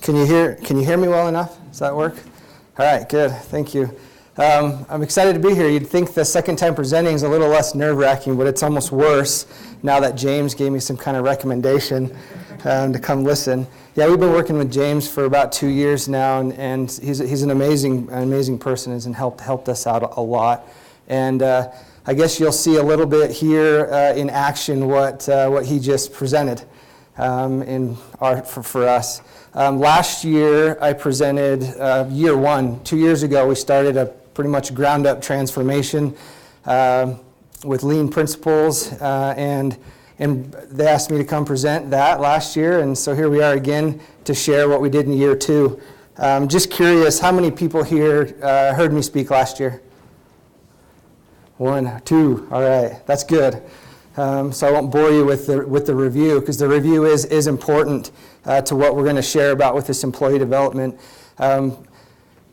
Can you hear me well enough? Does that work? All right, good. Thank you. I'm excited to be here. You'd think the second time presenting is a little less nerve-wracking, but it's almost worse now that James gave me some kind of recommendation to come listen. Yeah, we've been working with James for about 2 years now, and he's an amazing person and helped us out a lot. And I guess you'll see a little bit here in action what he just presented for us. Last year I presented year one. 2 years ago we started a pretty much ground-up transformation with lean principles, and they asked me to come present that last year, and so here we are again to share what we did in year two. Just curious, how many people here heard me speak last year? 1, 2, all right, that's good. So I won't bore you with the review, because the review is important to what we're going to share about with this employee development.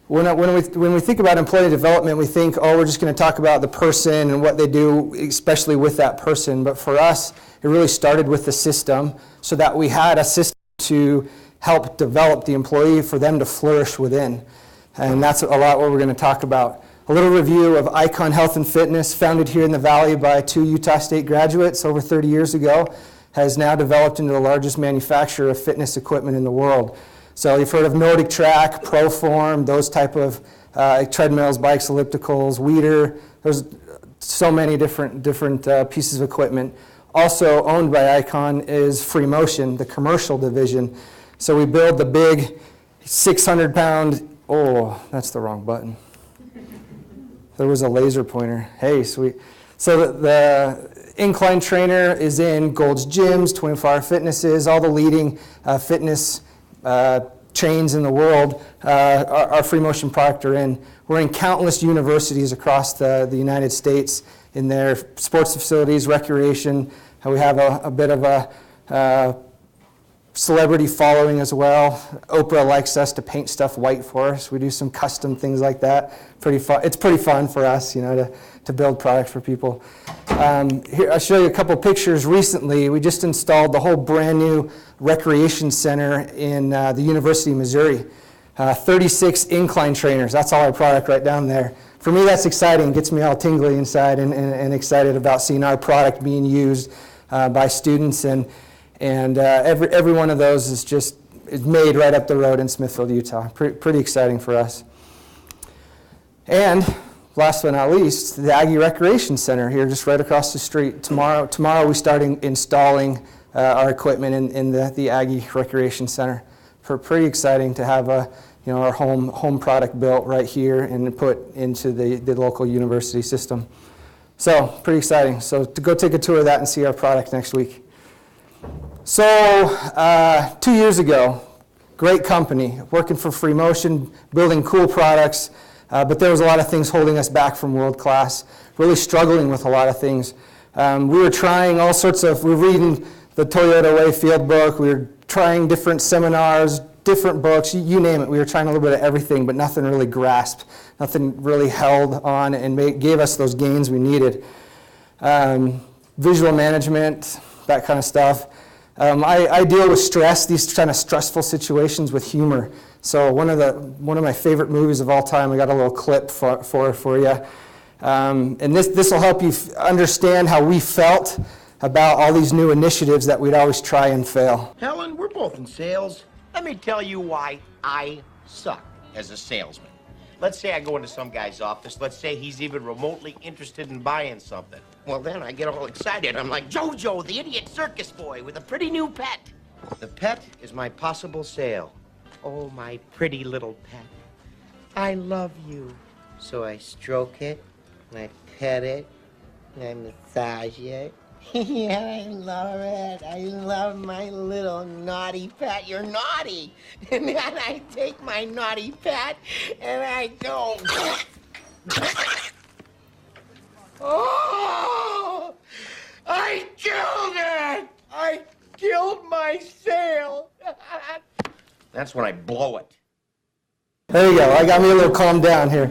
When we think about employee development, we think, oh, we're just going to talk about the person and what they do, especially with that person. But for us, it really started with the system, so that we had a system to help develop the employee for them to flourish within. And that's a lot what we're going to talk about. A little review of Icon Health and Fitness, founded here in the Valley by 2 Utah State graduates over 30 years ago, has now developed into the largest manufacturer of fitness equipment in the world. So you've heard of Nordic Track, Proform, those type of treadmills, bikes, ellipticals, Weeder. There's so many different pieces of equipment. Also owned by Icon is Freemotion, the commercial division. So we build the big 600-pound, oh, that's the wrong button. There was a laser pointer. Hey, sweet. So the incline trainer is in Gold's Gyms, 24-Hour Fitnesses, all the leading fitness chains in the world. Our Freemotion product are in. We're in countless universities across the United States in their sports facilities, recreation. We have a bit of a celebrity following as well. Oprah likes us to paint stuff white for us. We do some custom things like that. Pretty fun. It's pretty fun for us, to build products for people. Here, I'll show you a couple pictures. Recently, we just installed the whole brand new recreation center in the University of Missouri. 36 incline trainers. That's all our product right down there. For me, that's exciting. Gets me all tingly inside and excited about seeing our product being used by students. And every one of those is made right up the road in Smithfield, Utah. Pretty exciting for us. And last but not least, the Aggie Recreation Center here, just right across the street. Tomorrow we start installing our equipment in the Aggie Recreation Center. Pretty exciting to have our home product built right here and put into the local university system. So pretty exciting. So to go take a tour of that and see our product next week. So 2 years ago, great company, working for Freemotion, building cool products, but there was a lot of things holding us back from world class, really struggling with a lot of things. We were trying all sorts of, we were reading the Toyota Way field book, we were trying different seminars, different books, you name it. We were trying a little bit of everything, but nothing really grasped, nothing really held on and gave us those gains we needed. Visual management, that kind of stuff. I deal with stress, these kind of stressful situations, with humor. So one of my favorite movies of all time, I got a little clip for you. And this will help you understand how we felt about all these new initiatives that we'd always try and fail. Helen, we're both in sales. Let me tell you why I suck as a salesman. Let's say I go into some guy's office. Let's say he's even remotely interested in buying something. Well, then I get all excited. I'm like, Jojo, the idiot circus boy with a pretty new pet. The pet is my possible sale. Oh, my pretty little pet. I love you. So I stroke it, and I pet it, and I massage it. Yeah, I love it. I love my little naughty pet. You're naughty. And then I take my naughty pet and I go. Oh! I killed it! I killed my sale. That's when I blow it. There you go. I got me a little calmed down here.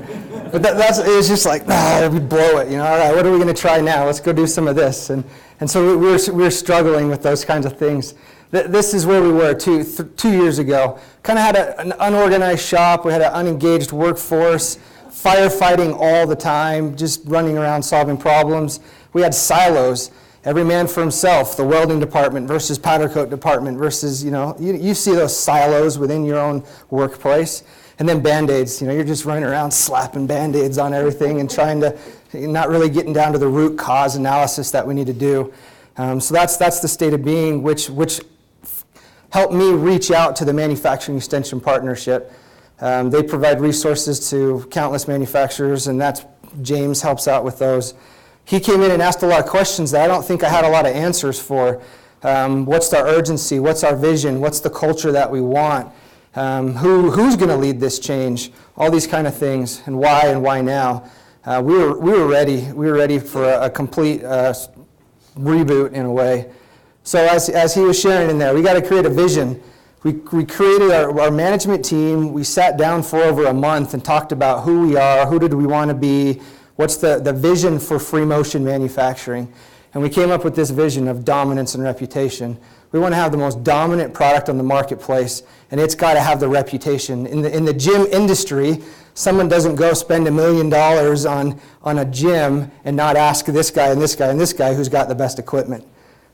But it's just like, we blow it. All right, what are we going to try now? Let's go do some of this. And so we were struggling with those kinds of things. This is where we were 2 years ago. Kind of had an unorganized shop. We had an unengaged workforce, firefighting all the time, just running around solving problems. We had silos, every man for himself, the welding department versus powder coat department versus, you see those silos within your own workplace. And then Band-Aids, you're just running around slapping Band-Aids on everything and trying to, not really getting down to the root cause analysis that we need to do. So that's the state of being, which helped me reach out to the Manufacturing Extension Partnership. They provide resources to countless manufacturers, and James helps out with those. He came in and asked a lot of questions that I don't think I had a lot of answers for. What's our urgency? What's our vision? What's the culture that we want? Who's going to lead this change? All these kind of things, and why now? We were ready. We were ready for a complete reboot in a way. So as he was sharing in there, we got to create a vision. We created our management team. We sat down for over a month and talked about who we are, who did we want to be, what's the vision for Freemotion manufacturing. And we came up with this vision of dominance and reputation. We want to have the most dominant product on the marketplace, and it's got to have the reputation. In the gym industry, someone doesn't go spend $1 million on a gym and not ask this guy and this guy and this guy who's got the best equipment.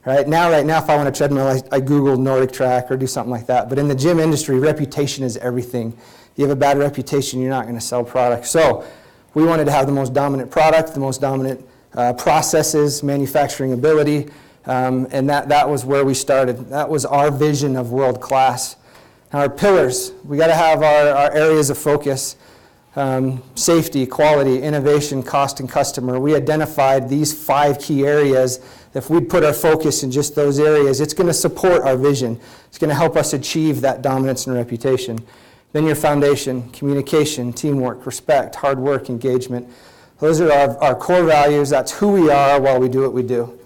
Right now, if I want a treadmill, I Google Nordic Track or do something like that. But in the gym industry, reputation is everything. You have a bad reputation, you're not going to sell products. So we wanted to have the most dominant product, the most dominant processes, manufacturing ability, and that was where we started. That was our vision of world class. Now our pillars, we got to have our areas of focus. Safety, quality, innovation, cost, and customer. We identified these 5 key areas. If we put our focus in just those areas, it's going to support our vision. It's going to help us achieve that dominance and reputation. Then your foundation, communication, teamwork, respect, hard work, engagement. Those are our core values. That's who we are while we do what we do.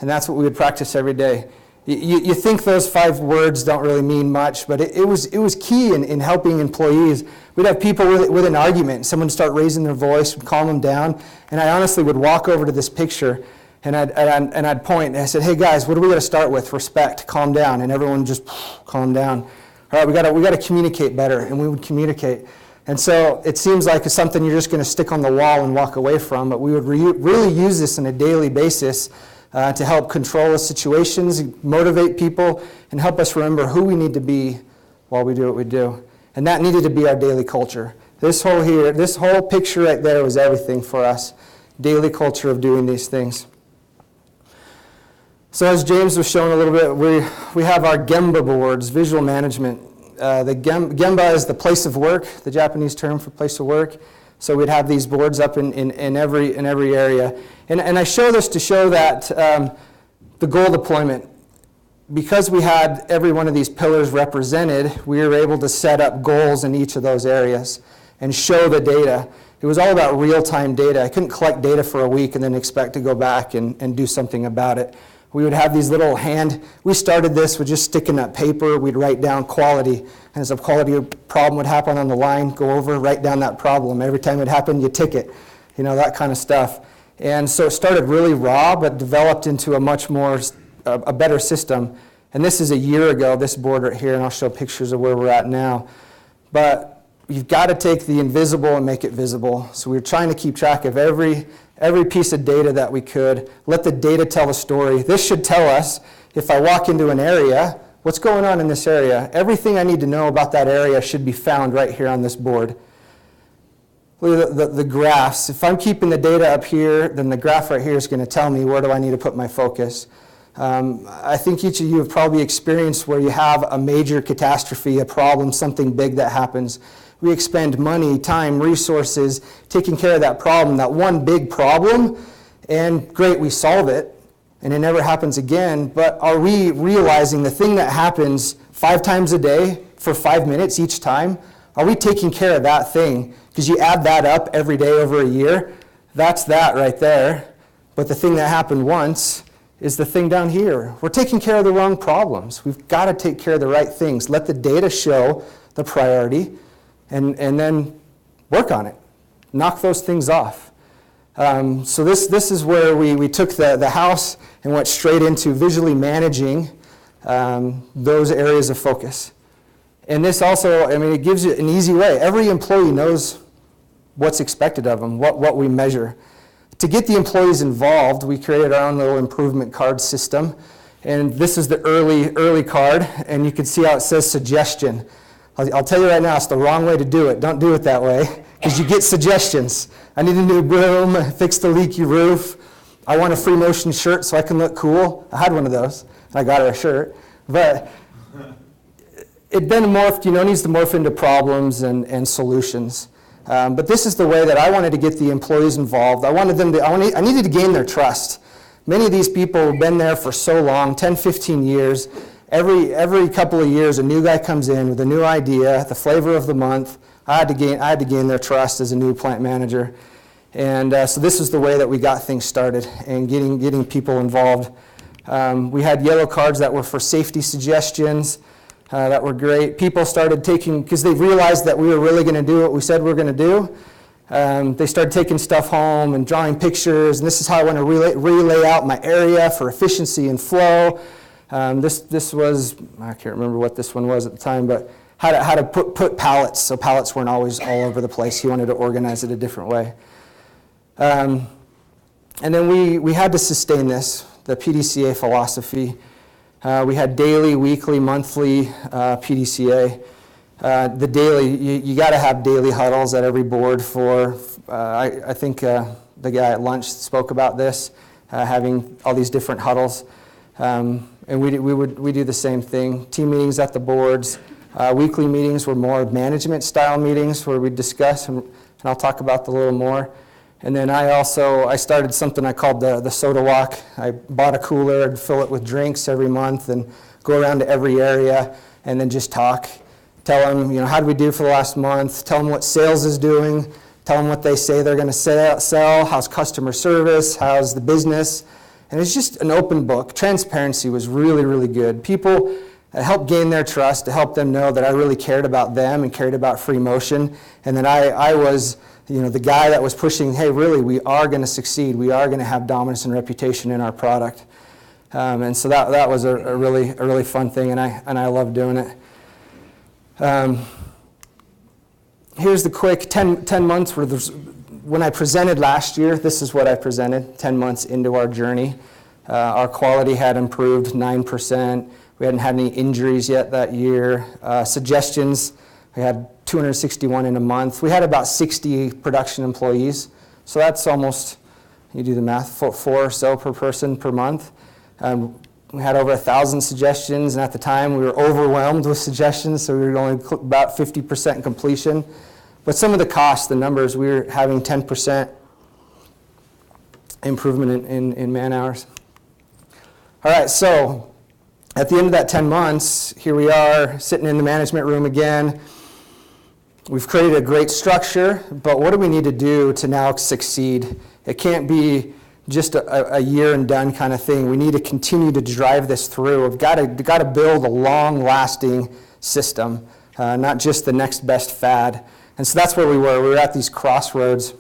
And that's what we would practice every day. You think those 5 words don't really mean much, but it was key in helping employees. We'd have people with an argument, someone would start raising their voice, calm them down, and I honestly would walk over to this picture and I'd point and I said, hey guys, what are we going to start with? Respect, calm down, and everyone just calm down. All right, we got to communicate better, and we would communicate. And so it seems like it's something you're just going to stick on the wall and walk away from, but we would really use this on a daily basis to help control the situations, motivate people, and help us remember who we need to be while we do what we do. And that needed to be our daily culture. This whole picture right there was everything for us. Daily culture of doing these things. So as James was showing a little bit, we have our Gemba boards, visual management. The Gemba is the place of work, the Japanese term for place of work. So we'd have these boards up in every area. And I show this to show that the goal deployment, because we had every one of these pillars represented, we were able to set up goals in each of those areas and show the data. It was all about real-time data. I couldn't collect data for a week and then expect to go back and do something about it. We would have these little we started this with just sticking up paper. We'd write down quality. And as a quality problem would happen on the line, go over, write down that problem. Every time it happened, you tick it, that kind of stuff. And so it started really raw, but developed into a much more, a better system. And this is a year ago, this board right here, and I'll show pictures of where we're at now. But you've got to take the invisible and make it visible. So we were trying to keep track of every piece of data that we could. Let the data tell a story. This should tell us, if I walk into an area, what's going on in this area. Everything I need to know about that area should be found right here on this board. Look at the graphs. If I'm keeping the data up here, then the graph right here is going to tell me where do I need to put my focus. I think each of you have probably experienced where you have a major catastrophe, a problem, something big that happens. We expend money, time, resources, taking care of that problem, that one big problem, and great, we solve it, and it never happens again. But are we realizing the thing that happens 5 times a day for 5 minutes each time, are we taking care of that thing? Because you add that up every day over a year, that's that right there. But the thing that happened once is the thing down here. We're taking care of the wrong problems. We've got to take care of the right things. Let the data show the priority, and then work on it. Knock those things off. So this is where we took the house and went straight into visually managing those areas of focus. And this also, I mean, it gives you an easy way. Every employee knows what's expected of them, what we measure. To get the employees involved, we created our own little improvement card system. And this is the early card, and you can see how it says suggestion. I'll tell you right now, it's the wrong way to do it. Don't do it that way, because you get suggestions. I need a new broom, fix the leaky roof. I want a Freemotion shirt so I can look cool. I had one of those, and I got her a shirt. But it then morphed, needs to morph into problems and solutions. But this is the way that I wanted to get the employees involved. I needed to gain their trust. Many of these people have been there for so long, 10, 15 years. Every couple of years, a new guy comes in with a new idea, the flavor of the month. I had to gain their trust as a new plant manager. And so this is the way that we got things started and getting people involved. We had yellow cards that were for safety suggestions. That were great. People started taking, because they realized that we were really going to do what we said we were going to do. They started taking stuff home and drawing pictures, and this is how I want to relay out my area for efficiency and flow. This was, I can't remember what this one was at the time, but how to put pallets, so pallets weren't always all over the place. He wanted to organize it a different way. And then we had to sustain this, the PDCA philosophy. We had daily, weekly, monthly PDCA. The daily, you got to have daily huddles at every board for, I think the guy at lunch spoke about this, having all these different huddles. And we do the same thing. Team meetings at the boards. Weekly meetings were more management style meetings where we discuss, and I'll talk about that a little more. And then I started something I called the soda walk. I bought a cooler and fill it with drinks every month and go around to every area and then just talk. Tell them, how did we do for the last month? Tell them what sales is doing. Tell them what they say they're going to sell. How's customer service? How's the business? And it's just an open book. Transparency was really, really good. People helped gain their trust, to help them know that I really cared about them and cared about Freemotion, and that I was the guy that was pushing, hey, really, we are going to succeed. We are going to have dominance and reputation in our product. And so that was a really fun thing, and I love doing it. Here's the quick 10 months when I presented last year. This is what I presented 10 months into our journey. Our quality had improved 9%. We hadn't had any injuries yet that year. Suggestions, we had 261 in a month. We had about 60 production employees. So that's almost, you do the math, 4 or so per person per month. We had over 1,000 suggestions, and at the time we were overwhelmed with suggestions, so we were only about 50% completion. But some of the costs, the numbers, we were having 10% improvement in man hours. All right, so at the end of that 10 months, here we are sitting in the management room again. We've created a great structure, but what do we need to do to now succeed? It can't be just a year and done kind of thing. We need to continue to drive this through. We've got to build a long-lasting system, not just the next best fad. And so that's where we were. We were at these crossroads,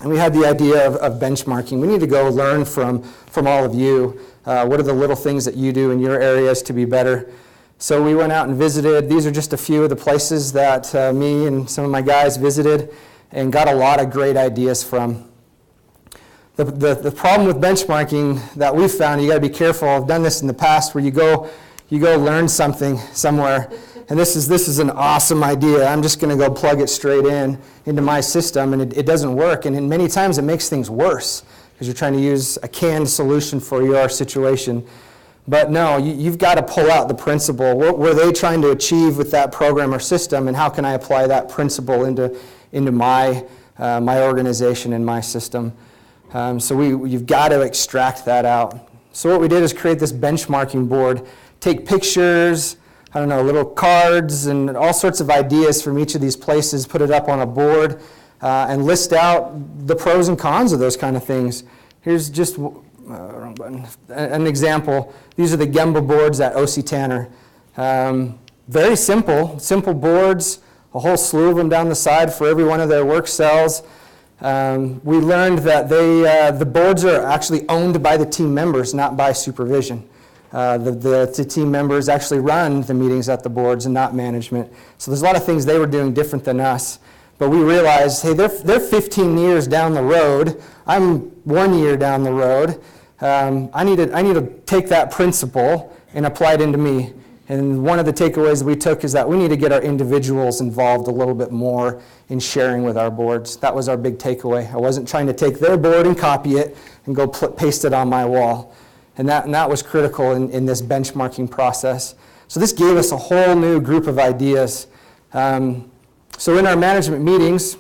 and we had the idea of benchmarking. We need to go learn from all of you. What are the little things that you do in your areas to be better? So we went out and visited. These are just a few of the places that me and some of my guys visited and got a lot of great ideas from. The problem with benchmarking that we've found, you got to be careful. I've done this in the past where you go learn something somewhere, and this is an awesome idea. I'm just going to go plug it straight into my system, and it doesn't work. And many times it makes things worse because you're trying to use a canned solution for your situation. But no, you've got to pull out the principle. What were they trying to achieve with that program or system, and how can I apply that principle into my organization and my system? So you've got to extract that out. So what we did is create this benchmarking board, take pictures, little cards and all sorts of ideas from each of these places, put it up on a board, and list out the pros and cons of those kind of things. Here's just wrong button. An example. These are the Gemba boards at O.C. Tanner. Very simple boards, a whole slew of them down the side for every one of their work cells. We learned that the boards are actually owned by the team members, not by supervision. The team members actually run the meetings at the boards and not management. So there's a lot of things they were doing different than us. But we realized, hey, they're 15 years down the road. I'm 1 year down the road. I need to take that principle and apply it into me. And one of the takeaways that we took is that we need to get our individuals involved a little bit more in sharing with our boards. That was our big takeaway. I wasn't trying to take their board and copy it and go paste it on my wall. And that was critical in this benchmarking process. So this gave us a whole new group of ideas. So in our management meetings,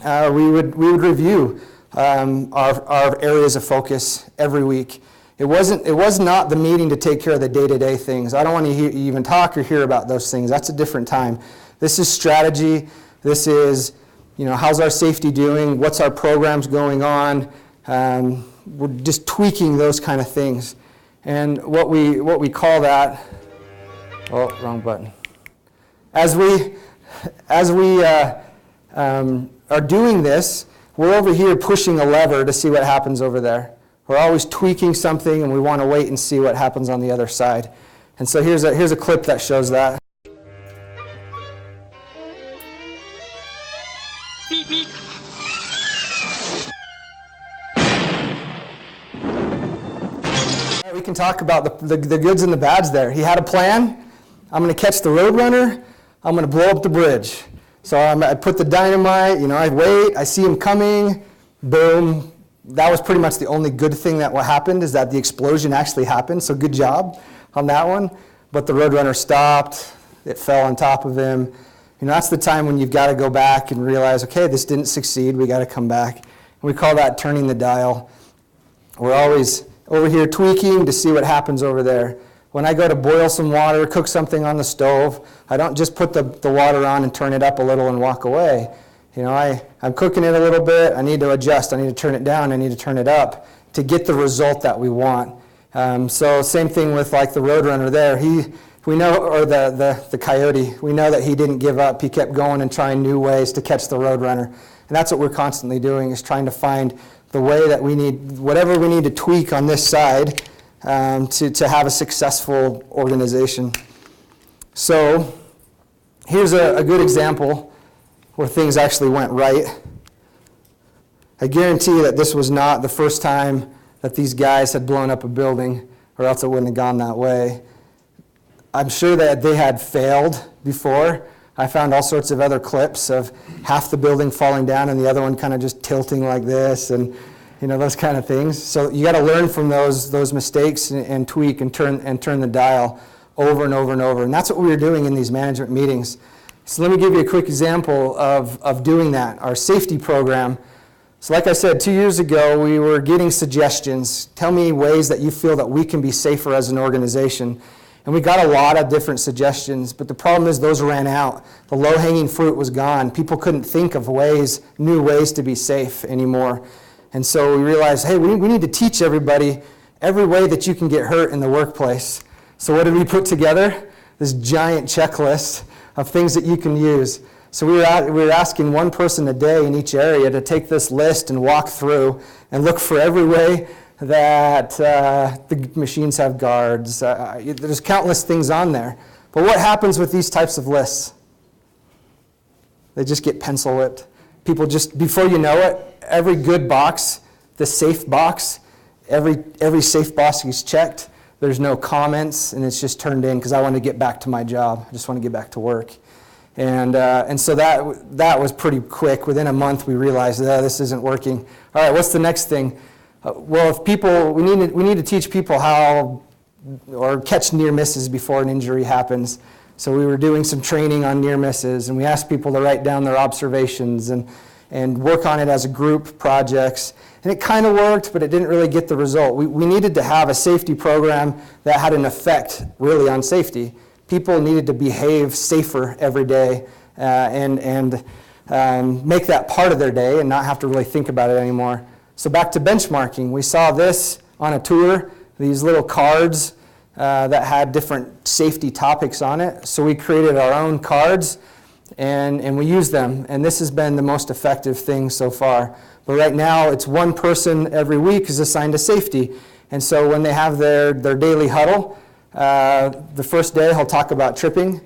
we would review our areas of focus every week. It was not the meeting to take care of the day-to-day things. I don't want to even talk or hear about those things. That's a different time. This is strategy. This is, how's our safety doing? What's our programs going on? We're just tweaking those kind of things. And what we call that, oh, wrong button. As we are doing this, we're over here pushing a lever to see what happens over there. We're always tweaking something, and we want to wait and see what happens on the other side. And so here's a clip that shows that. Beep, beep. We can talk about the goods and the bads there. He had a plan. I'm going to catch the roadrunner. I'm going to blow up the bridge. So I put the dynamite, I wait, I see him coming, boom. That was pretty much the only good thing that happened, is that the explosion actually happened, so good job on that one. But the roadrunner stopped, it fell on top of him. That's the time when you've got to go back and realize, okay, this didn't succeed, we got to come back. And we call that turning the dial. We're always over here tweaking to see what happens over there. When I go to boil some water, cook something on the stove, I don't just put the water on and turn it up a little and walk away. I'm cooking it a little bit, I need to adjust, I need to turn it down, I need to turn it up to get the result that we want. So same thing with like the roadrunner there. We know, or the coyote, we know that he didn't give up. He kept going and trying new ways to catch the roadrunner. And that's what we're constantly doing, is trying to find the way that we need, whatever we need to tweak on this side to have a successful organization. So here's a good example where things actually went right. I guarantee that this was not the first time that these guys had blown up a building, or else it wouldn't have gone that way. I'm sure that they had failed before. I found all sorts of other clips of half the building falling down and the other one kind of just tilting like this, and those kind of things. So you got to learn from those mistakes and tweak and turn the dial over and over and over. And that's what we were doing in these management meetings. So let me give you a quick example of doing that, our safety program. So like I said, 2 years ago, we were getting suggestions. Tell me ways that you feel that we can be safer as an organization. And we got a lot of different suggestions, but the problem is those ran out. The low-hanging fruit was gone. People couldn't think of new ways to be safe anymore. And so we realized, hey, we need to teach everybody every way that you can get hurt in the workplace. So what did we put together? This giant checklist of things that you can use. So we were asking one person a day in each area to take this list and walk through and look for every way that the machines have guards. There's countless things on there. But what happens with these types of lists? They just get pencil whipped. People just, before you know it, every good box, the safe box, every safe box is checked. There's no comments, and it's just turned in because I want to get back to my job. I just want to get back to work. And so that was pretty quick. Within a month, we realized, this isn't working. All right, what's the next thing? Well, if people, we need to teach people how, or catch near misses before an injury happens. So we were doing some training on near misses, and we asked people to write down their observations and work on it as a group projects. And it kind of worked, but it didn't really get the result. We needed to have a safety program that had an effect really on safety. People needed to behave safer every day and make that part of their day and not have to really think about it anymore. So back to benchmarking. We saw this on a tour, these little cards that had different safety topics on it. So we created our own cards and we used them. And this has been the most effective thing so far. But right now, it's one person every week is assigned to safety. And so when they have their daily huddle, the first day he'll talk about tripping,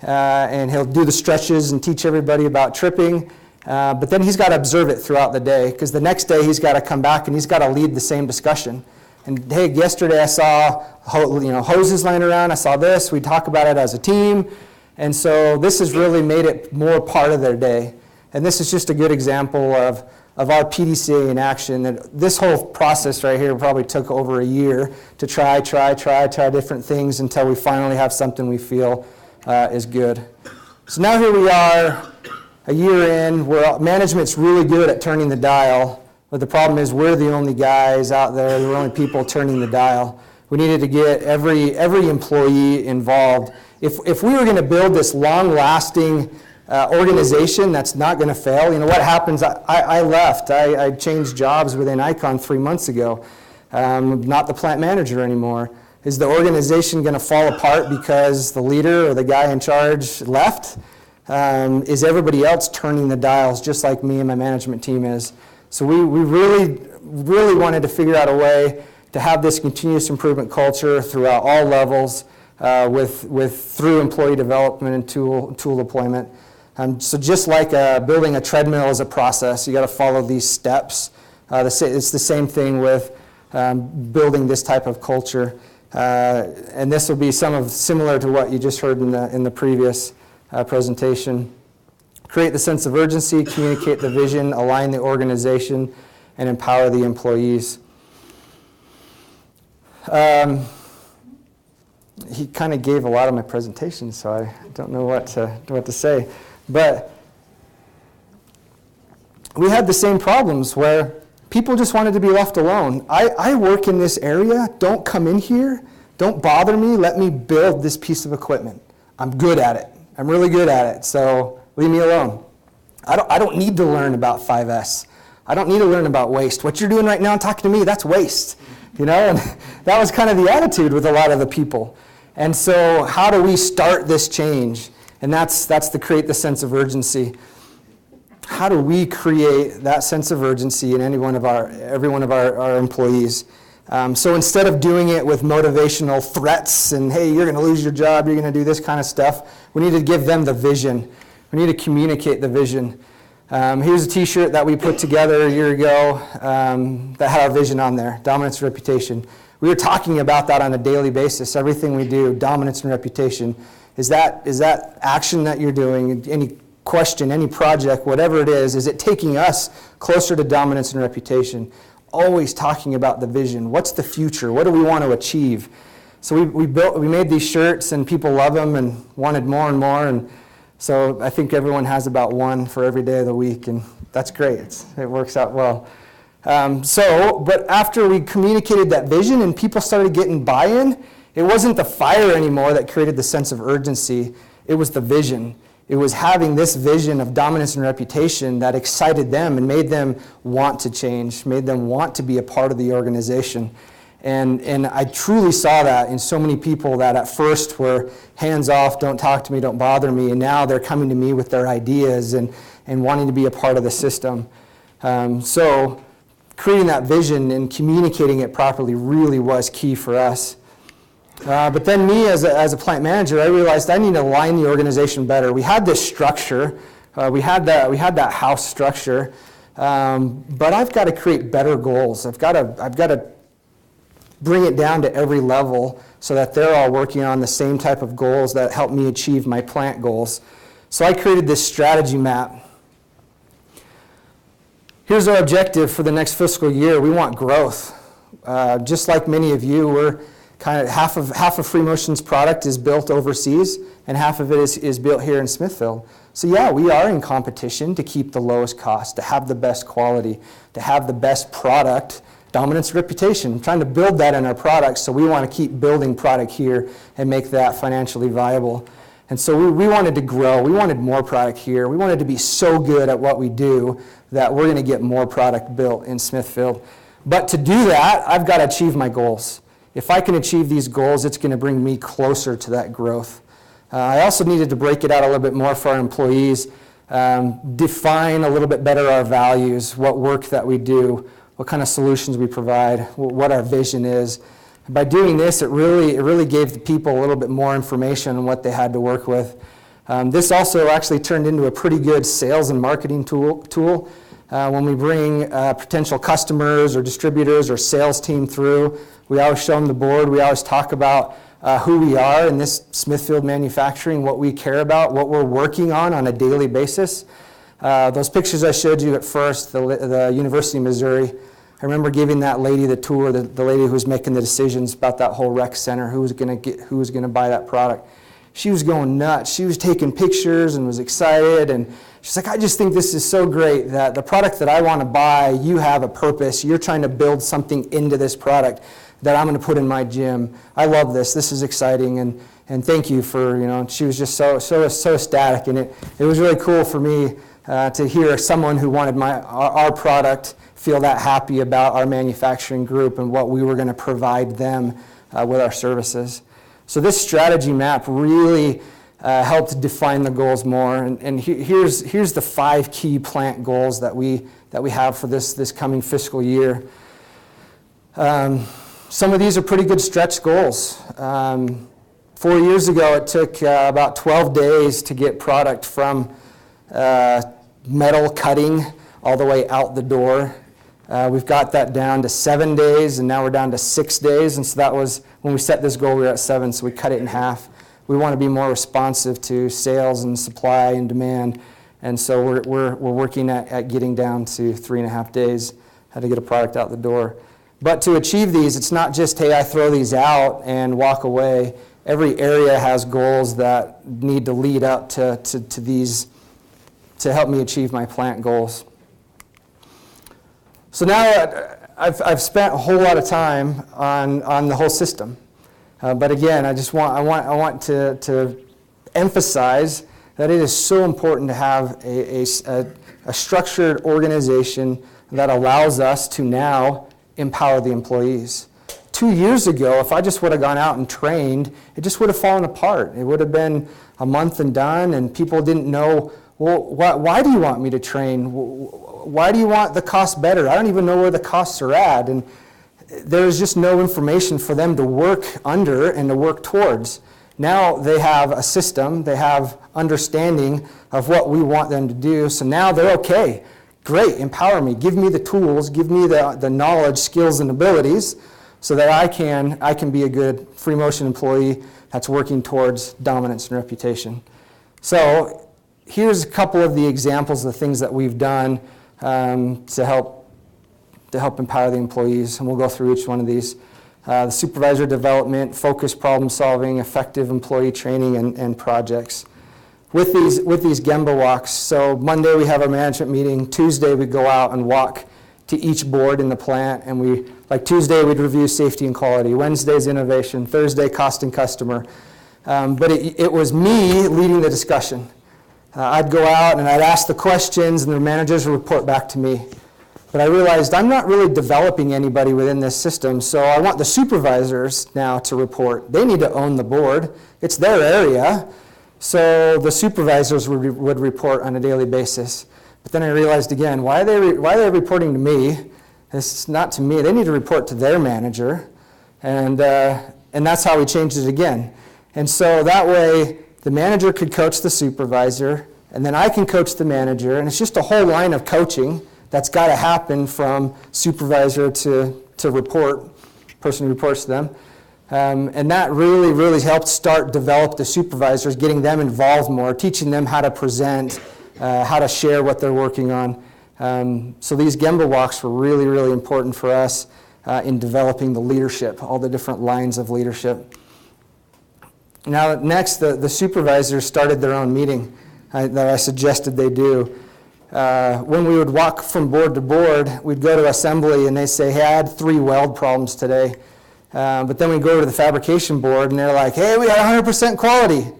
and he'll do the stretches and teach everybody about tripping. But then he's got to observe it throughout the day, because the next day he's got to come back and he's got to lead the same discussion. And hey, yesterday I saw hoses laying around. I saw this. We talk about it as a team. And so this has really made it more part of their day. And this is just a good example of our PDCA in action. That this whole process right here probably took over a year to try different things until we finally have something we feel is good. So now here we are, a year in, where management's really good at turning the dial, but the problem is we're the only guys out there, we're the only people turning the dial. We needed to get every employee involved. If we were going to build this long-lasting organization that's not going to fail, what happens? I left. I changed jobs within Icon 3 months ago. Not the plant manager anymore. Is the organization going to fall apart because the leader or the guy in charge left? Is everybody else turning the dials just like me and my management team is? So we really wanted to figure out a way to have this continuous improvement culture throughout all levels, through employee development and tool deployment. So just like building a treadmill is a process, you got to follow these steps. It's the same thing with building this type of culture, and this will be similar to what you just heard in the previous presentation. Create the sense of urgency, communicate the vision, align the organization, and empower the employees. He kind of gave a lot of my presentation, so I don't know what to say. But we had the same problems where people just wanted to be left alone. I work in this area. Don't come in here. Don't bother me. Let me build this piece of equipment. I'm good at it. I'm really good at it, so leave me alone. I don't need to learn about 5S. I don't need to learn about waste. What you're doing right now and talking to me, that's waste. And that was kind of the attitude with a lot of the people. And so how do we start this change? And that's the create the sense of urgency. How do we create that sense of urgency in every one of our employees? So instead of doing it with motivational threats and, hey, you're going to lose your job, you're going to do this kind of stuff, we need to give them the vision. We need to communicate the vision. Here's a t-shirt that we put together a year ago that had our vision on there, dominance and reputation. We were talking about that on a daily basis. Everything we do, dominance and reputation. Is that action that you're doing, any question, any project, whatever it is it taking us closer to dominance and reputation? Always talking about the vision. What's the future? What do we want to achieve? So we made these shirts, and people love them and wanted more and more. And so I think everyone has about one for every day of the week, and that's great. It works out well. But after we communicated that vision and people started getting buy-in, it wasn't the fire anymore that created the sense of urgency. It was the vision. It was having this vision of dominance and reputation that excited them and made them want to change, made them want to be a part of the organization. And I truly saw that in so many people that at first were hands off, don't talk to me, don't bother me, and now they're coming to me with their ideas and wanting to be a part of the system. So creating that vision and communicating it properly really was key for us. But then me as a plant manager, I realized I need to align the organization better. We had this structure, we had that house structure, but I've got to create better goals. I've got to bring it down to every level so that they're all working on the same type of goals that help me achieve my plant goals. So I created this strategy map. Here's our objective for the next fiscal year. We want growth. Just like many of you, we're kind of half of Freemotion's product is built overseas, and half of it is built here in Smithfield. So yeah, we are in competition to keep the lowest cost, to have the best quality, to have the best product, dominance reputation. I'm trying to build that in our products, so we want to keep building product here and make that financially viable. And so we wanted to grow. We wanted more product here. We wanted to be so good at what we do that we're going to get more product built in Smithfield. But to do that, I've got to achieve my goals. If I can achieve these goals, it's going to bring me closer to that growth. I also needed to break it out a little bit more for our employees, define a little bit better our values, what work that we do, what kind of solutions we provide, what our vision is. By doing this, it really gave the people a little bit more information on what they had to work with. This also actually turned into a pretty good sales and marketing tool. When we bring potential customers or distributors or sales team through, we always show them the board. We always talk about who we are in this Smithfield manufacturing, what we care about, what we're working on a daily basis. Those pictures I showed you at first, the University of Missouri, I remember giving that lady the tour, the lady who was making the decisions about that whole rec center, who was going to buy that product. She was going nuts. She was taking pictures and was excited, and she's like, I just think this is so great that the product that I want to buy, you have a purpose. You're trying to build something into this product that I'm going to put in my gym. I love this. This is exciting, and thank you for, she was just so ecstatic, and it was really cool for me to hear someone who wanted our product feel that happy about our manufacturing group and what we were going to provide them with our services. So this strategy map really helped define the goals more. And here's the 5 key plant goals that we have for this coming fiscal year. Some of these are pretty good stretch goals. 4 years ago, it took about 12 days to get product from metal cutting all the way out the door. We've got that down to 7 days, and now we're down to 6 days. And so that was, when we set this goal, we were at 7, so we cut it in half. We want to be more responsive to sales and supply and demand. And so we're working at getting down to 3.5 days, how to get a product out the door. But to achieve these, it's not just, hey, I throw these out and walk away. Every area has goals that need to lead up to these to help me achieve my plant goals. So now I've spent a whole lot of time on the whole system, but again, I want to emphasize that it is so important to have a structured organization that allows us to now empower the employees. 2 years ago, if I just would have gone out and trained, it just would have fallen apart. It would have been a month and done, and people didn't know, well, why do you want me to train? Why do you want the cost better? I don't even know where the costs are at. And there's just no information for them to work under and to work towards. Now they have a system, they have understanding of what we want them to do, so now they're okay. Great, empower me, give me the tools, give me the knowledge, skills, and abilities so that I can be a good Freemotion employee that's working towards dominance and reputation. So here's a couple of the examples of the things that we've done to help empower the employees, and we'll go through each one of these. The supervisor development, focused problem solving, effective employee training, and projects. With these Gemba walks, so Monday we have our management meeting, Tuesday we go out and walk to each board in the plant, and like Tuesday we'd review safety and quality, Wednesday's innovation, Thursday cost and customer. But it was me leading the discussion. I'd go out and I'd ask the questions, and the managers would report back to me. But I realized I'm not really developing anybody within this system, so I want the supervisors now to report. They need to own the board. It's their area, so the supervisors would report on a daily basis. But then I realized again, why are they reporting to me? It's not to me. They need to report to their manager, and that's how we changed it again. And so that way, the manager could coach the supervisor, and then I can coach the manager, and it's just a whole line of coaching that's got to happen from supervisor to report, person who reports to them. And that really, really helped develop the supervisors, getting them involved more, teaching them how to present, how to share what they're working on. So these Gemba walks were really, really important for us in developing the leadership, all the different lines of leadership. Now, next, the supervisors started their own meeting that I suggested they do. When we would walk from board to board, we'd go to assembly and they say, hey, I had 3 weld problems today. But then we go to the fabrication board and they're like, hey, we had 100% quality.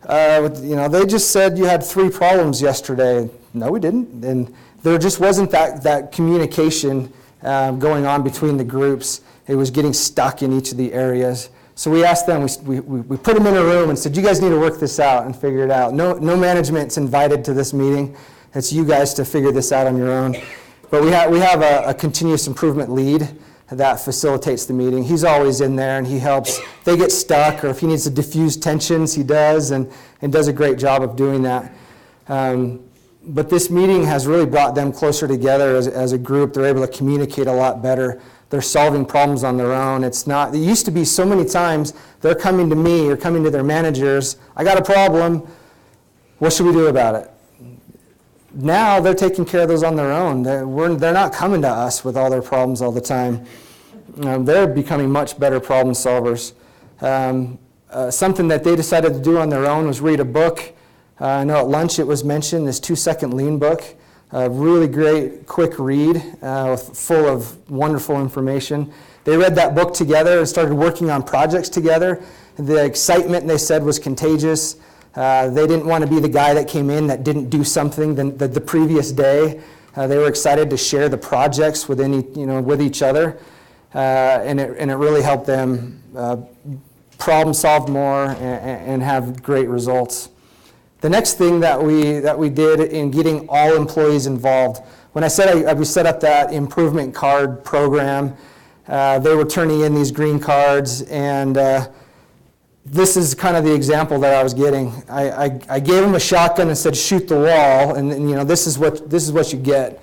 They just said you had 3 problems yesterday. No, we didn't. And there just wasn't that communication going on between the groups. It was getting stuck in each of the areas. So we asked them, we put them in a room and said, you guys need to work this out and figure it out. No management's invited to this meeting. It's you guys to figure this out on your own. But we have a continuous improvement lead that facilitates the meeting. He's always in there and he helps. If they get stuck or if he needs to diffuse tensions, he does and does a great job of doing that. But this meeting has really brought them closer together as a group. They're able to communicate a lot better. They're solving problems on their own. It used to be so many times they're coming to me or coming to their managers, I got a problem, what should we do about it? Now they're taking care of those on their own. They're not coming to us with all their problems all the time. They're becoming much better problem solvers. Something that they decided to do on their own was read a book. I know at lunch it was mentioned, this 2-Second Lean book. Really great, quick read, full of wonderful information. They read that book together and started working on projects together. The excitement, they said, was contagious. They didn't want to be the guy that came in that didn't do something the previous day. They were excited to share the projects with each other, and it really helped them problem solve more and have great results. The next thing that we did in getting all employees involved, when I said we set up that improvement card program, they were turning in these green cards, and this is kind of the example that I was getting. I gave them a shotgun and said, shoot the wall, and this is what you get.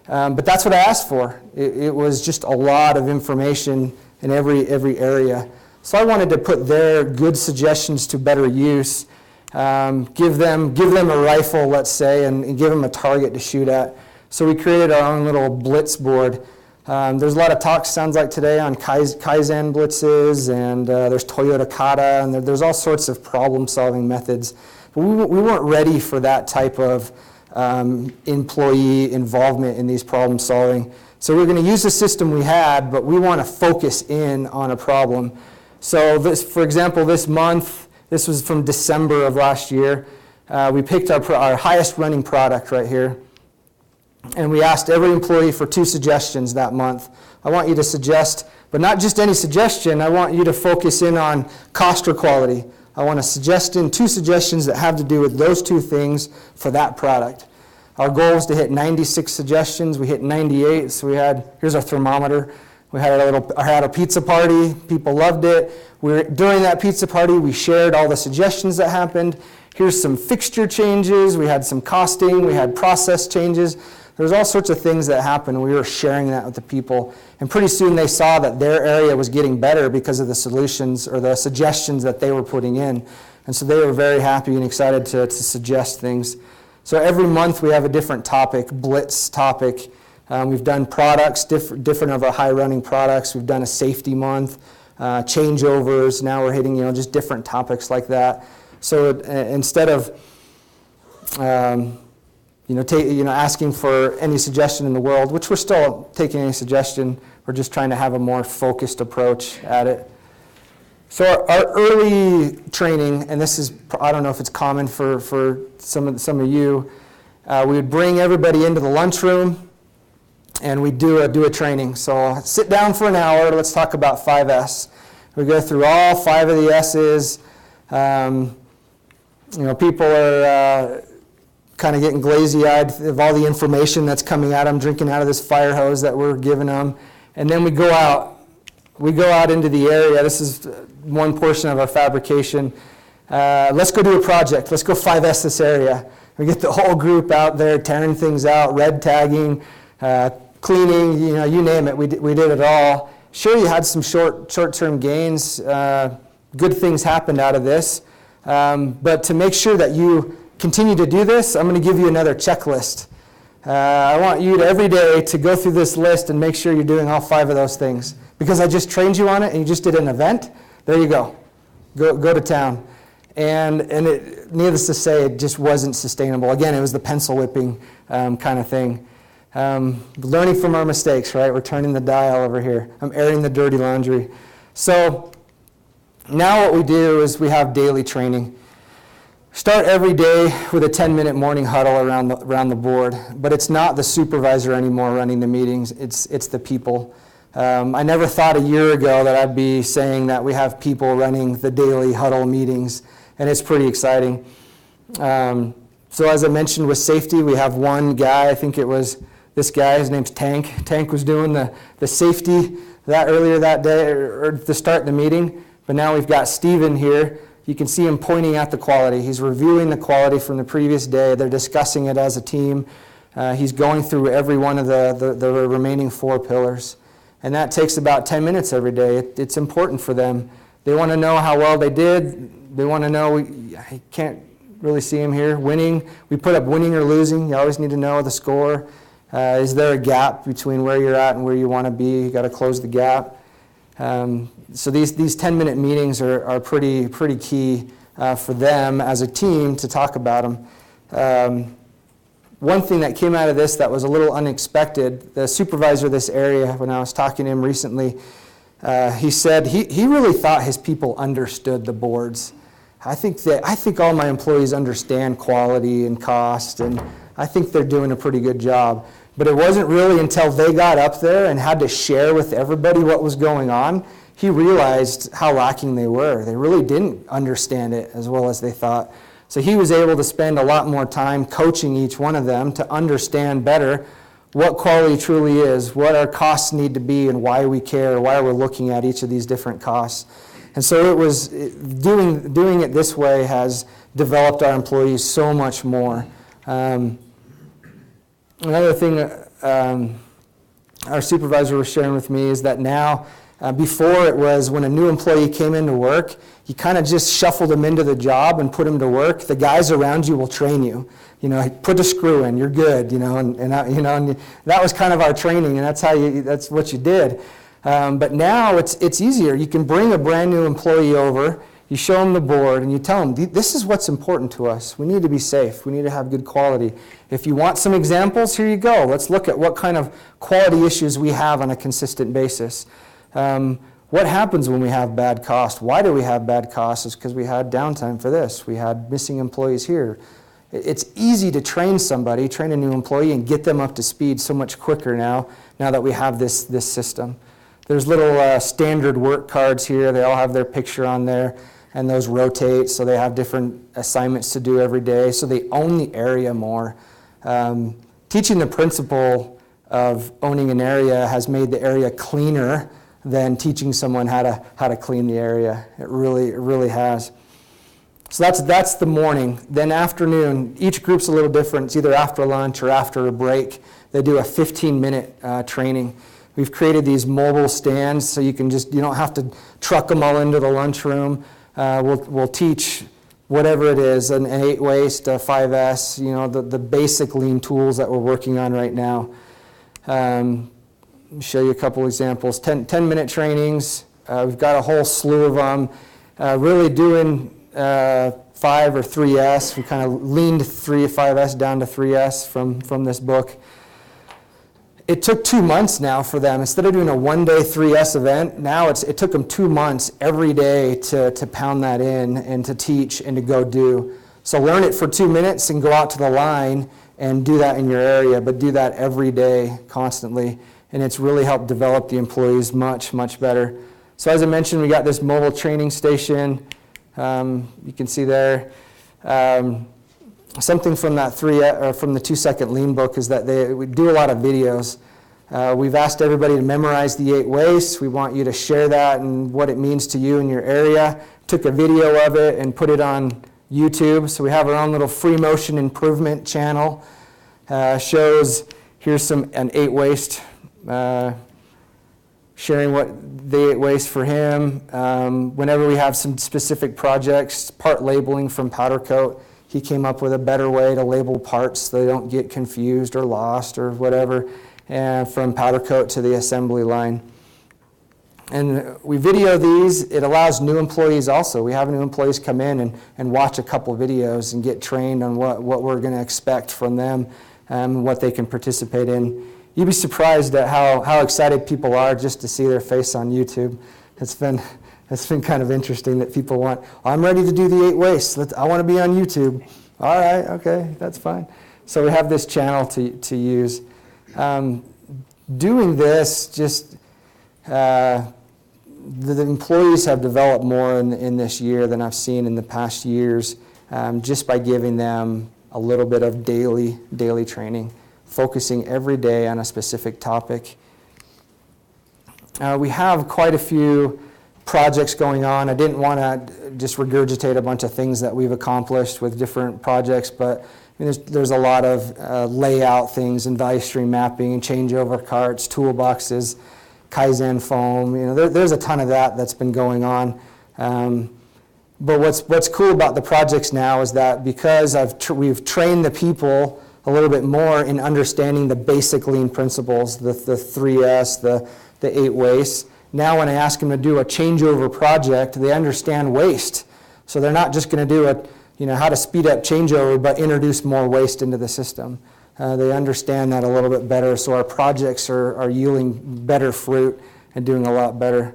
But that's what I asked for. It was just a lot of information in every area. So I wanted to put their good suggestions to better use. Give them a rifle, let's say, and give them a target to shoot at. So we created our own little Blitz board. There's a lot of talk, sounds like today, on Kaizen blitzes, and there's Toyota Kata, and there's all sorts of problem-solving methods. But we weren't ready for that type of employee involvement in these problem-solving. So we're going to use the system we had, but we want to focus in on a problem. So this, for example, this month, this was from December of last year. We picked our highest running product right here. And we asked every employee for 2 suggestions that month. I want you to suggest, but not just any suggestion, I want you to focus in on cost or quality. I want to suggest in 2 suggestions that have to do with those 2 things for that product. Our goal was to hit 96 suggestions. We hit 98, so here's our thermometer. We had a pizza party. People loved it. During that pizza party, we shared all the suggestions that happened. Here's some fixture changes. We had some costing. We had process changes. There's all sorts of things that happened. We were sharing that with the people. And pretty soon they saw that their area was getting better because of the solutions or the suggestions that they were putting in. And so they were very happy and excited to suggest things. So every month we have a different topic, Blitz topic. We've done products, different of our high-running products. We've done a safety month, changeovers. Now we're hitting just different topics like that. So instead of asking for any suggestion in the world, which we're still taking any suggestion, we're just trying to have a more focused approach at it. So our early training, and this is, I don't know if it's common for some of you, we would bring everybody into the lunchroom and we'd do a training. So sit down for an hour, let's talk about 5S. We go through all 5 of the S's. People are kind of getting glazy-eyed of all the information that's coming at them, drinking out of this fire hose that we're giving them. And then we go out. We go out into the area. This is one portion of our fabrication. Let's go do a project. Let's go 5S this area. We get the whole group out there tearing things out, red tagging, cleaning, you name it. We did it all. Sure, you had some short-term gains. Good things happened out of this. But to make sure that you continue to do this, I'm going to give you another checklist. I want you to, every day, to go through this list and make sure you're doing all 5 of those things. Because I just trained you on it and you just did an event, there you go. Go to town. And needless to say, it just wasn't sustainable. Again, it was the pencil whipping kind of thing. Learning from our mistakes, right? We're turning the dial over here. I'm airing the dirty laundry. So now what we do is we have daily training. Start every day with a 10-minute morning huddle around the board, but it's not the supervisor anymore running the meetings, it's the people. I never thought a year ago that I'd be saying that we have people running the daily huddle meetings, and it's pretty exciting. So as I mentioned with safety, we have one guy, I think it was this guy, his name's Tank. Tank was doing the safety earlier that day, or to start the meeting. But now we've got Steven here. You can see him pointing at the quality. He's reviewing the quality from the previous day. They're discussing it as a team. He's going through every one of the remaining 4 pillars. And that takes about 10 minutes every day. It's important for them. They want to know how well they did. They want to know, I can't really see him here, winning. We put up winning or losing. You always need to know the score. Is there a gap between where you're at and where you want to be? You got to close the gap. So these 10-minute meetings are pretty key for them as a team to talk about them. One thing that came out of this that was a little unexpected, the supervisor of this area, when I was talking to him recently, he said he really thought his people understood the boards. I think all my employees understand quality and cost, and I think they're doing a pretty good job. But it wasn't really until they got up there and had to share with everybody what was going on, he realized how lacking they were. They really didn't understand it as well as they thought. So he was able to spend a lot more time coaching each one of them to understand better what quality truly is, what our costs need to be, and why we care, why we're looking at each of these different costs. And so it was doing it this way has developed our employees so much more. Another thing our supervisor was sharing with me is that now, before it was when a new employee came into work, you kind of just shuffled them into the job and put them to work. The guys around you will train you. You know, put a screw in, you're good. You know, and that was kind of our training, and that's what you did. But now it's easier. You can bring a brand new employee over. You show them the board and you tell them, this is what's important to us. We need to be safe. We need to have good quality. If you want some examples, here you go. Let's look at what kind of quality issues we have on a consistent basis. What happens when we have bad cost? Why do we have bad costs? It's because we had downtime for this. We had missing employees here. It's easy to train somebody, train a new employee, and get them up to speed so much quicker now that we have this system. There's little standard work cards here. They all have their picture on there, and those rotate, so they have different assignments to do every day, so they own the area more. Teaching the principle of owning an area has made the area cleaner than teaching someone how to clean the area. It really has. So that's the morning. Then afternoon, each group's a little different. It's either after lunch or after a break. They do a 15-minute training. We've created these mobile stands so you don't have to truck them all into the lunchroom. We'll teach whatever it is, an 8-waste, a 5S, the basic lean tools that we're working on right now. Let me show you a couple examples. 10-minute trainings. We've got a whole slew of them. Really doing 5 or 3S. We kind of leaned 5S down to 3S from this book. It took 2 months now for them. Instead of doing a one-day 3S event, now it took them 2 months every day to pound that in and to teach and to go do. So learn it for 2 minutes and go out to the line and do that in your area, but do that every day constantly. And it's really helped develop the employees much, much better. So as I mentioned, we got this mobile training station. You can see there. Something from that from the 2-second lean book is that we do a lot of videos. We've asked everybody to memorize the 8 wastes. We want you to share that and what it means to you in your area. Took a video of it and put it on YouTube. So we have our own little Freemotion improvement channel. Shows here's an 8 waste, sharing what the 8 waste for him. Whenever we have some specific projects, part labeling from powder coat. He came up with a better way to label parts so they don't get confused or lost or whatever, from powder coat to the assembly line. And we video these. It allows new employees also. We have new employees come in and watch a couple videos and get trained on what we're going to expect from them and what they can participate in. You'd be surprised at how excited people are just to see their face on YouTube. It's been kind of interesting that people want, I'm ready to do the 8 wastes. I want to be on YouTube. All right, okay, that's fine. So we have this channel to use. Doing this, just the employees have developed more in this year than I've seen in the past years, just by giving them a little bit of daily training. focusing every day on a specific topic. We have quite a few projects going on. I didn't want to just regurgitate a bunch of things that we've accomplished with different projects, but I mean, there's a lot of layout things and value stream mapping and changeover carts, toolboxes, Kaizen foam. You know, there's a ton of that's been going on. But what's cool about the projects now is that because we've trained the people a little bit more in understanding the basic lean principles, the 3S, the 8 wastes. Now when I ask them to do a changeover project, they understand waste. So they're not just going to do how to speed up changeover, but introduce more waste into the system. They understand that a little bit better, so our projects are yielding better fruit and doing a lot better.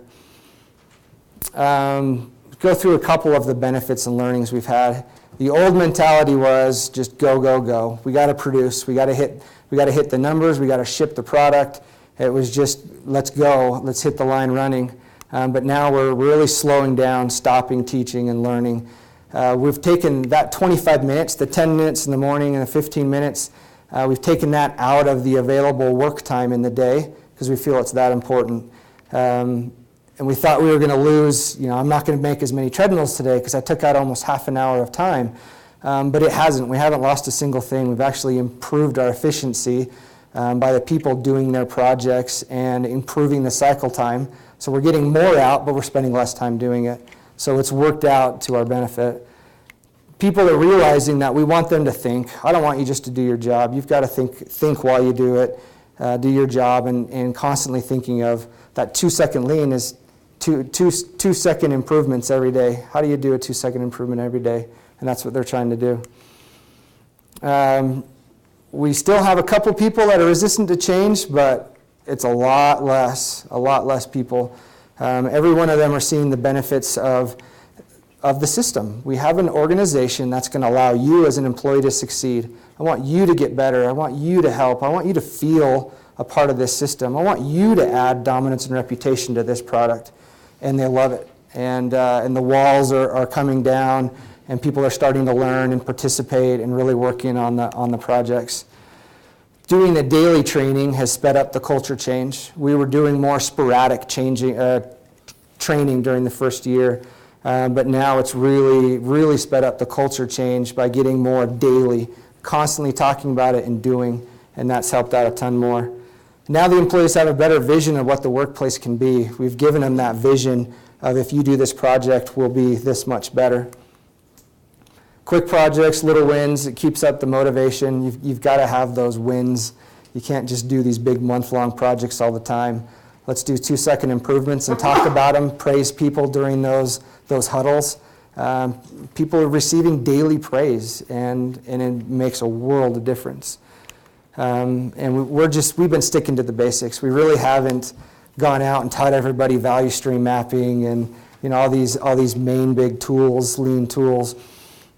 Go through a couple of the benefits and learnings we've had. The old mentality was just go, go, go. We got to produce. We got to hit the numbers. We got to ship the product. It was just let's go. Let's hit the line running. But now we're really slowing down, stopping teaching and learning. We've taken that 25 minutes, the 10 minutes in the morning and the 15 minutes. We've taken that out of the available work time in the day because we feel it's that important. And we thought we were going to lose, I'm not going to make as many treadmills today because I took out almost half an hour of time. But it hasn't. We haven't lost a single thing. We've actually improved our efficiency by the people doing their projects and improving the cycle time. So we're getting more out, but we're spending less time doing it. So it's worked out to our benefit. People are realizing that we want them to think. I don't want you just to do your job. You've got to think while you do it, do your job, and constantly thinking of that 2-second lean is 2-second improvements every day. How do you do a 2-second improvement every day? And that's what they're trying to do. We still have a couple people that are resistant to change, but it's a lot less people. Every one of them are seeing the benefits of the system. We have an organization that's going to allow you as an employee to succeed. I want you to get better. I want you to help. I want you to feel a part of this system. I want you to add dominance and reputation to this product. And they love it. And the walls are coming down, and people are starting to learn and participate and really working on the projects. Doing the daily training has sped up the culture change. We were doing more sporadic training during the first year, but now it's really sped up the culture change by getting more daily, constantly talking about it and doing, and that's helped out a ton more. Now the employees have a better vision of what the workplace can be. We've given them that vision of if you do this project, we'll be this much better. Quick projects, little wins, it keeps up the motivation. You've got to have those wins. You can't just do these big month-long projects all the time. Let's do 2-second improvements and talk about them, praise people during those huddles. People are receiving daily praise, and it makes a world of difference. And we've been sticking to the basics. We really haven't gone out and taught everybody value stream mapping and all these main big tools, lean tools.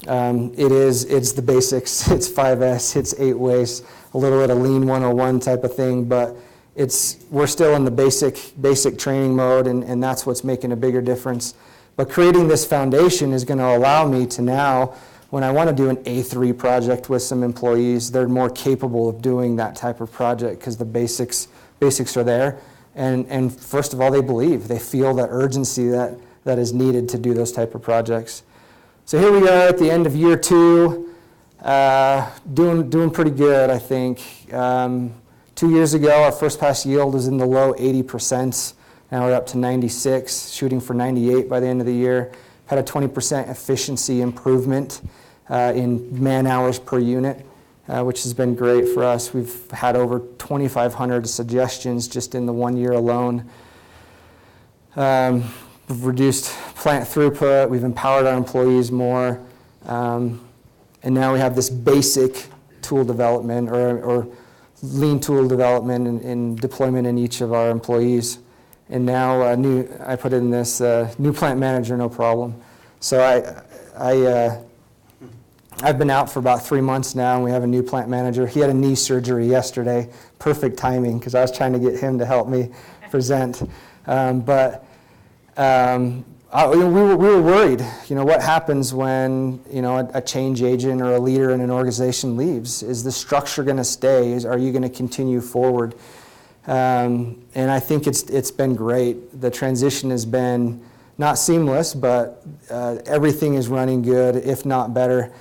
It's the basics. It's 5S, it's 8 wastes, a little bit of lean 101 type of thing, but we're still in the basic training mode, and that's what's making a bigger difference. But creating this foundation is going to allow me to now, when I want to do an A3 project with some employees, they're more capable of doing that type of project because the basics are there. And first of all, they feel the urgency that is needed to do those type of projects. So here we are at the end of year 2, doing pretty good, I think. 2 years ago, our first pass yield was in the low 80%. Now we're up to 96, shooting for 98 by the end of the year. Had a 20% efficiency improvement in man hours per unit, which has been great for us. We've had over 2,500 suggestions just in the 1 year alone. We've reduced plant throughput. We've empowered our employees more. And now we have this basic tool development or lean tool development and deployment in each of our employees. And now I put in this new plant manager, no problem. So I've been out for about 3 months now, and we have a new plant manager. He had a knee surgery yesterday. Perfect timing, because I was trying to get him to help me present. But we were worried. What happens when a change agent or a leader in an organization leaves? Is the structure going to stay? Are you going to continue forward? And I think it's been great. The transition has been not seamless, but everything is running good, if not better.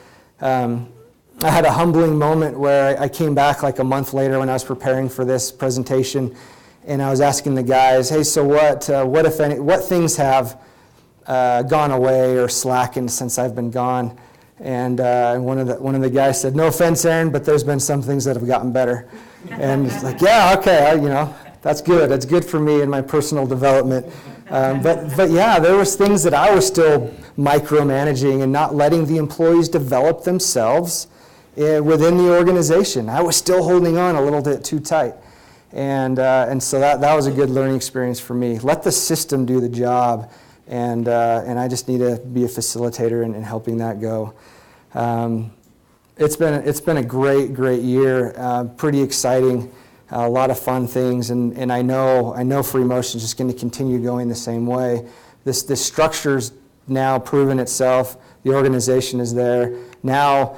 I had a humbling moment where I came back like a month later when I was preparing for this presentation, and I was asking the guys, "Hey, so what if any? What things have gone away or slackened since I've been gone?" And one of the guys said, "No offense, Aaron, but there's been some things that have gotten better." And it's like, yeah, okay, that's good. That's good for me in my personal development. But yeah, there was things that I was still micromanaging and not letting the employees develop themselves within the organization. I was still holding on a little bit too tight. And so that was a good learning experience for me. Let the system do the job, and I just need to be a facilitator in helping that go. It's been a great year, pretty exciting, a lot of fun things, and I know Freemotion is just going to continue going the same way. This structure's now proven itself. The organization is there now.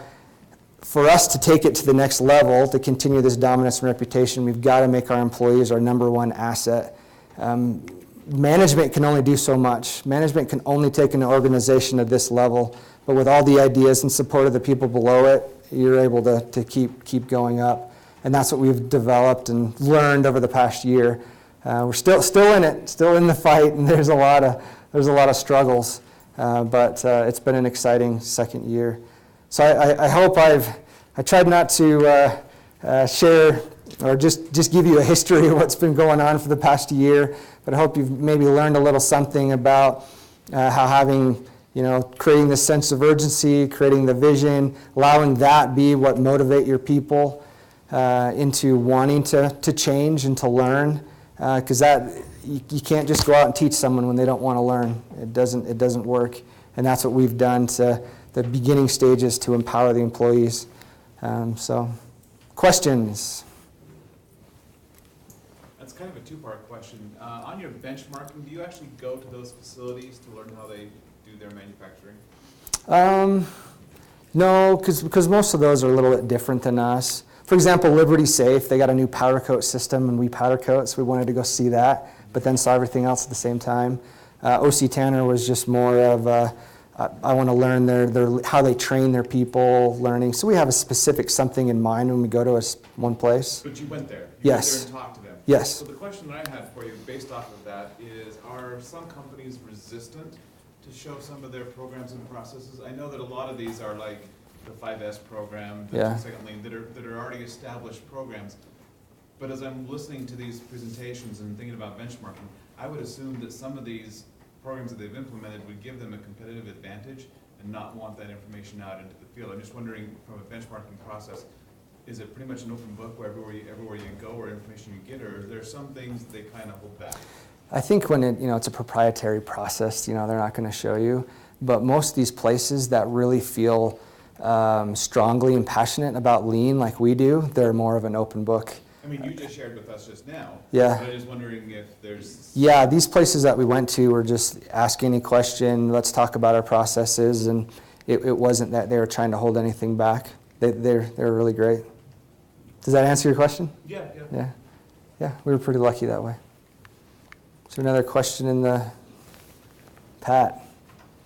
For us to take it to the next level, to continue this dominance and reputation, we've got to make our employees our number one asset. Management can only do so much. Management can only take an organization at this level, but with all the ideas and support of the people below it, you're able to keep going up. And that's what we've developed and learned over the past year. We're still in it, still in the fight, and there's a lot of struggles, but it's been an exciting second year. So I hope I tried not to share or just give you a history of what's been going on for the past year, but I hope you've maybe learned a little something about how having, creating this sense of urgency, creating the vision, allowing that be what motivate your people into wanting to change and to learn, because you can't just go out and teach someone when they don't want to learn. It doesn't work, and that's what we've done to the beginning stages to empower the employees. So, questions? That's kind of a two-part question. On your benchmarking, do you actually go to those facilities to learn how they do their manufacturing? No, because most of those are a little bit different than us. For example, Liberty Safe, they got a new powder coat system, and we powder coat, so we wanted to go see that, but then saw everything else at the same time. OC Tanner was just more of I want to learn how they train their people, learning. So we have a specific something in mind when we go to one place. But you went there. Yes. You went there and talked to them. Yes. So the question that I had for you based off of that is, are some companies resistant to show some of their programs and processes? I know that a lot of these are like the 5S program, the 2-second lean, that are already established programs. But as I'm listening to these presentations and thinking about benchmarking, I would assume that some of these programs that they've implemented would give them a competitive advantage and not want that information out into the field. I'm just wondering, from a benchmarking process, is it pretty much an open book where everywhere you go or information you get, or are there some things that they kind of hold back? I think when it's a proprietary process, they're not going to show you. But most of these places that really feel strongly and passionate about lean like we do, they're more of an open book. I mean, you just shared with us just now. Yeah. But I'm just wondering if there's... Yeah, these places that we went to were just ask any question, let's talk about our processes, and it wasn't that they were trying to hold anything back. They're really great. Does that answer your question? Yeah. Yeah, we were pretty lucky that way. Is there another question in the... Pat?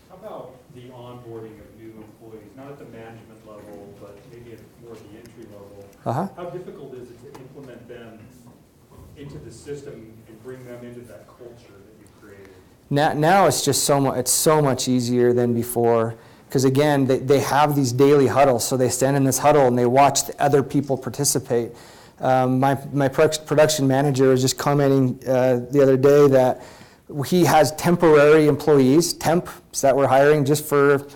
How about the onboarding of new employees, not at the management level, but maybe at more the entry level? Uh-huh. How difficult is it to implement them into the system and bring them into that culture that you've created? Now it's just so much easier than before, because again, they have these daily huddles, so they stand in this huddle and they watch the other people participate. My production manager was just commenting the other day that he has temporary employees, temps that we're hiring just for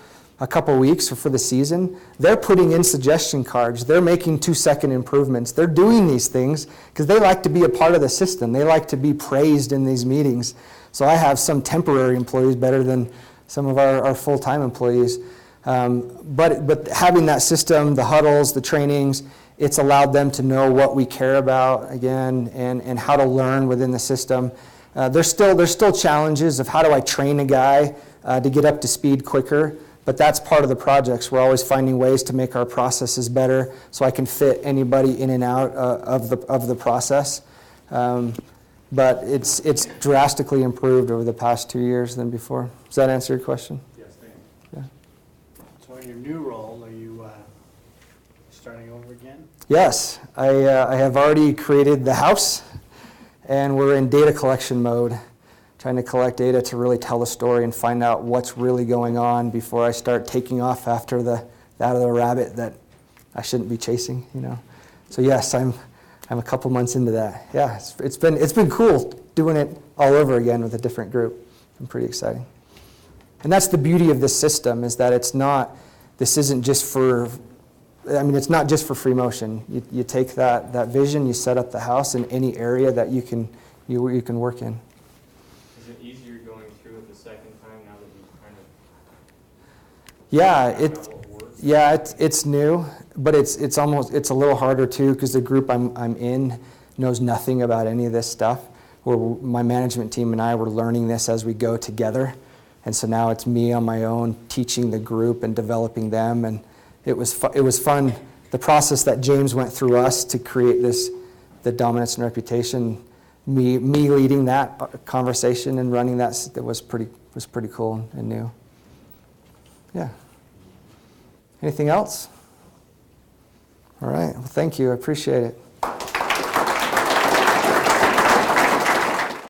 a couple weeks or for the season. They're putting in suggestion cards. They're making 2-second improvements. They're doing these things because they like to be a part of the system. They like to be praised in these meetings. So I have some temporary employees better than some of our full-time employees. But having that system, the huddles, the trainings, it's allowed them to know what we care about, again, and how to learn within the system. There's still challenges of how do I train a guy to get up to speed quicker, but that's part of the projects. We're always finding ways to make our processes better so I can fit anybody in and out of the process. But it's drastically improved over the past 2 years than before. Does that answer your question? Yes, thank you. Yeah. So in your new role, are you starting over again? Yes, I have already created the house, and we're in data collection mode, trying to collect data to really tell the story and find out what's really going on before I start taking off after the rabbit that I shouldn't be chasing, you know. So yes, I'm a couple months into that. Yeah, it's been cool doing it all over again with a different group. It's been pretty exciting. And that's the beauty of this system, is that it's not just for Freemotion. You take that vision, you set up the house in any area that you can work in. Is it easier going through it the second time now that you've kind of it's new, but it's a little harder too, because the group I'm in knows nothing about any of this stuff. My management team and I were learning this as we go together, and so now it's me on my own teaching the group and developing them, and it was fun. The process that James went through us to create the dominance and reputation, me leading that conversation and running that was pretty cool and new. Yeah. Anything else? All right. Well, thank you. I appreciate it.